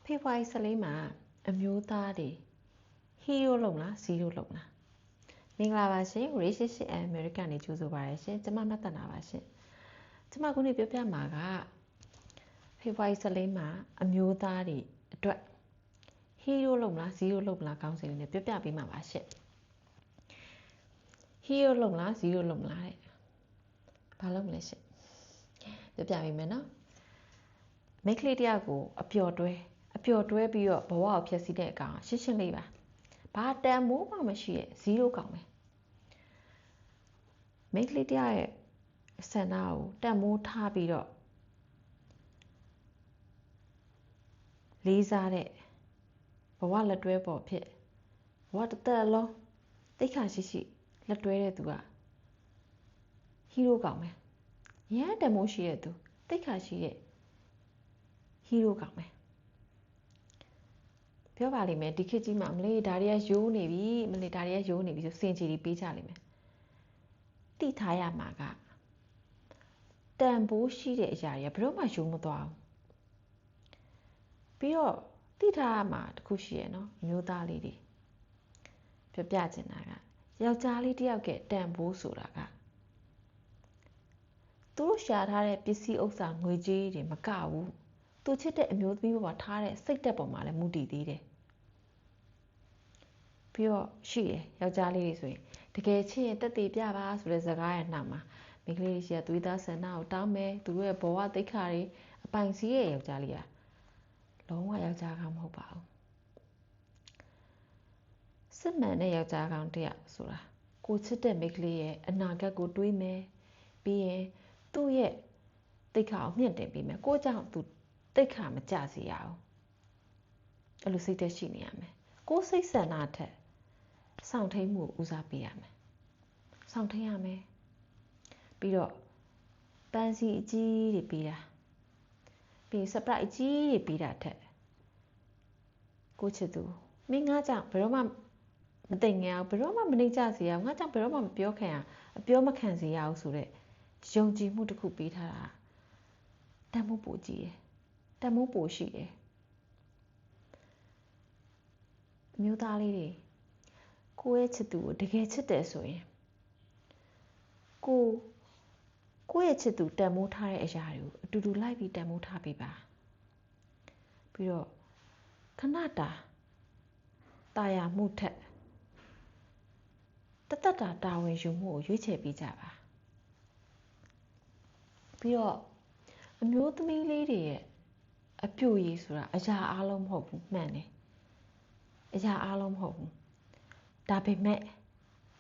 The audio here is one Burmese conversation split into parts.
ဖေဖော်ဝါရီ14မှာအမျိုးသားတွေဟီးရိုးလုံးလားဇီးရိုးလုံးလားမင်္ဂလာပါရှင် Relationship and America ကနေကြိုဆိုပါရရှင်ကျွန်မမတ်တနာပါရှင်ကျွန်မခုနေ့ပြောပြမှာကဖေဖော်ဝါရီ14မှာအမျိုးသားတွေအတွက်ဟီးရိုးလုံးလားဇီးရိုးလုံးလားကောင်းစီလေးနဲ့ပြောပြပေးမှာပါရှင်ဟီးရိုးလုံးလားဇီးရိုးလုံးလားတဲ့ဘာလို့မလဲရှင်ပြောပြပေးမယ်နော်မိန်းကလေးတယောက်ကိုအပျော်တွဲပြီးတော့ဘဝကိုဖျက်ဆီးတဲ့အကောင်ရှင်းလေးပါဘာတန်မိုးမှမရှိရဲ့ဇီးရိုးကောင်ပဲမိန်းကလေးတယောက်ရဲ့ဆန္ဒကိုတန်မိုးထားပြီးတော့လေးစားတဲ့ဘဝလက်တွဲပေါ်ဖြစ်ဘဝတစ်သက်လုံးသိက္ခာရှိလက်တွဲတဲ့သူကဟီးရိုးကောင်ပဲရမ်းတန်မိုးရှိတဲ့သူသိက္ခာရှိတဲ့ဟီးရိုးကောင်ပဲပြောပါလိမ့်မယ်ဒီခေတ်ကြီးမှာမလေးဒါတွေကရိုးနေပြီဆိုစင်ချီတွေပေးကြလိမ့်မယ်တိထားရမှာကတန်ဖိုးရှိတဲ့အရာတွေကဘယ်တော့မှရိုးမသွားဘူးပြီးတော့တိထားရမှာတခုရှိရနော်အမျိုးသားလေးတွေပြောပြချင်တာကယောက်ျားလေးတယောက်ကတန်ဖိုးဆိုတာကသူတို့ရှာထားတဲ့ပစ္စည်းဥစ္စာငွေကြေးတွေမကဘူးသူချစ်တဲ့အမျိုးသမီးပေါ်မှာထားတဲ့စိတ်သက်ပေါ်မှာလည်းမူတည်သေးတယ်ပြီးတော့ရှိတယ်ယောက်ျားလေးတွေဆိုရင်တကယ်ချစ်ရင်တက်တည်ပြပါဆိုတဲ့စကားရဲ့နောက်မှာမိန်းကလေးတွေရှိတဲ့သွေးသားဆန္ဒကိုတောင်းမယ်သူတို့ရဲ့ဘဝသိက္ခာတွေအပိုင်စီးရဲ့ယောက်ျားလေးကလုံးဝယောက်ျားကောင်မဟုတ်ပါဘူးစစ်မှန်တဲ့ယောက်ျားကောင်တယောက်ဆိုတာကိုချစ်တဲ့မိန်းကလေးရဲ့အနာဂတ်ကိုတွေးမယ်ပြီးရင်သူ့ရဲ့သိက္ခာကိုမြင့်တင်ပေးမယ်ကိုကြောင့်သူသိက္ခာမကျစေရအောင်အဲ့လိုစိတ်သက်ရှိနေရမယ်ကိုစိတ်ဆန္ဒထက်စောင့်ထိန်မှုဦးစားပေးရမယ်စောင့်ထိန်ရမယ်ပြီးတော့ပန်းစီအကြီးတွေပေးတာပြီး surprise အကြီးတွေပေးတာထက်ကိုချစ်သူမင်းငါကြောင့်ဘယ်တော့မှမသိငြအောင်ဘယ်တော့မှမနှိမ့်ကြစေရအောင်ငါကြောင့်ဘယ်တော့မှမပြောခံရအပြောမခံစေရအောင်ဆိုတဲ့ယုံကြည်မှုတစ်ခုပေးထားတာတန်ဖိုးပိုကြီးတယ်တန်ဖိုးပိုရှိတယ်အမျိုးသားလေးတွေကိုရဲ့ချစ်သူကိုတကယ်ချစ်တယ်ဆိုရင်ကိုရဲ့ချစ်သူတန်ဖိုးထားတဲ့အရာတွေကိုအတူတူလိုက်ပြီးတန်ဖိုးထားပေးပါပြီးတော့ခဏတာယာမှုထက်တသက်တာဝန်ယူမှုကိုရွေးချယ်ပေးကြပါပြီးတော့အမျိုးသမီးလေးတွေရဲ့အပြိုရည်ဆိုတာအရာအားလုံးမဟုတ်ဘူးမှန်တယ်အရာအားလုံးမဟုတ်ဘူးဒါပေမဲ့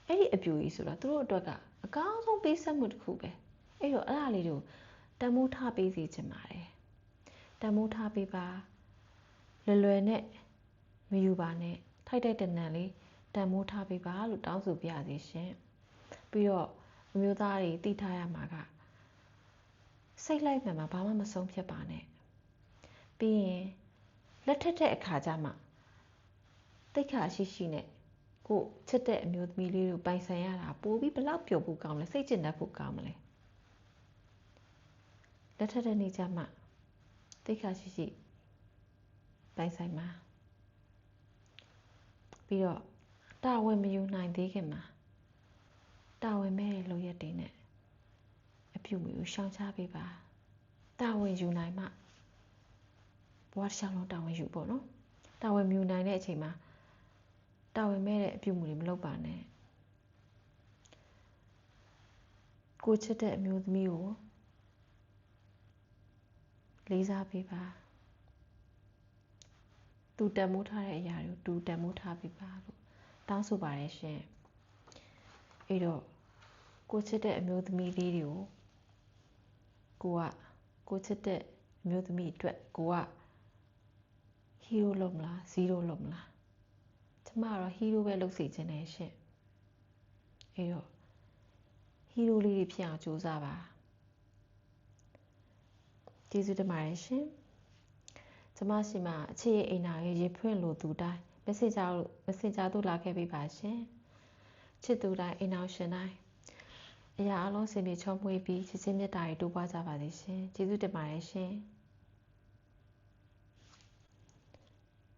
အဲ့ဒီအပြိုရည်ဆိုတာသူတို့အတွက်ကအကောင်းဆုံးပေးဆက်မှုတစ်ခုပဲအဲ့တော့အဲ့ဒါလေးတို့တန်ဖိုးထားပေးစီချင်ပါတယ်တန်ဖိုးထားပေးပါလွယ်နဲ့မယူပါနဲ့ထိုက်တန်လေးတန်ဖိုးထားပေးပါလို့တောင်းဆိုပြရစီရှင်ပြီးတော့အမျိုးသားတွေသိထားရမှာကစိတ်လိုက်မှန်မှာဘာမှမဆုံးဖြတ်ပါနဲ့ပြီးရင်လက်ထက်တဲ့အခါကျမှသိက္ခာရှိနဲ့ကိုချစ်တဲ့အမျိုးသမီးလေးကိုပိုင်ဆိုင်ရတာပိုပြီးဘလောက်ပျော်ဖို့ကောင်းလဲစိတ်ကျဉ်တတ်ဖို့ကောင်းမလဲလက်ထက်တဲ့နေ့ကျမှသိက္ခာရှိပိုင်ဆိုင်မှာပြီးတော့တာဝန်မယူနိုင်သေးခင်မှာတာဝန်မဲ့တဲ့လုပ်ရက်တွေနဲ့အပြုအမူကိုရှောင်ရှားပေးပါတာဝန်ယူနိုင်မှဘဝတစ်လျှောက်လုံးတာဝန်ယူပေါ့နော်တာဝန်မယူနိုင်တဲ့အချိန်မှာတာဝန်မဲ့တဲ့အပြုအမူတွေမလုပ်ပါနဲ့ကိုချစ်တဲ့အမျိုးသမီးကိုလေးစားပေးပါသူတန်မိုးထားတဲ့အရာတွေကိုသူတန်မိုးထားပေးပါလို့တောင်းဆိုပါတယ်ရှင်အဲ့တော့ကိုချစ်တဲ့အမျိုးသမီးလေးတွေကိုကိုချစ်တဲ့အမျိုးသမီးအတွက်ကိုကဟီးရိုးလုံးမလားဇီးရိုးလုံးမလားကျမကတော့ဟီးရိုးပဲလုပ်စီခြင်းနဲ့ရှင်အဲ့တော့ဟီးရိုးလေးတွေဖြစ်အောင်ကြိုးစားပါကျေးဇူးတင်ပါတယ်ရှင်ကျမရှိမှအခြေအိမ်နာရဲ့ရေဖွင့်လို့သူတိုင်း messenger တို့လာခဲ့ပေးပါရှင်ချစ်သူတိုင်းအိမ်အောင်ရှင်တိုင်းအရာအလုံးစင်ပြေချုံးမွေးပြီးချစ်ချင်းမြတ်တာတွေတိုးပွားကြပါစေရှင်ကျေးဇူးတင်ပါတယ်ရှင်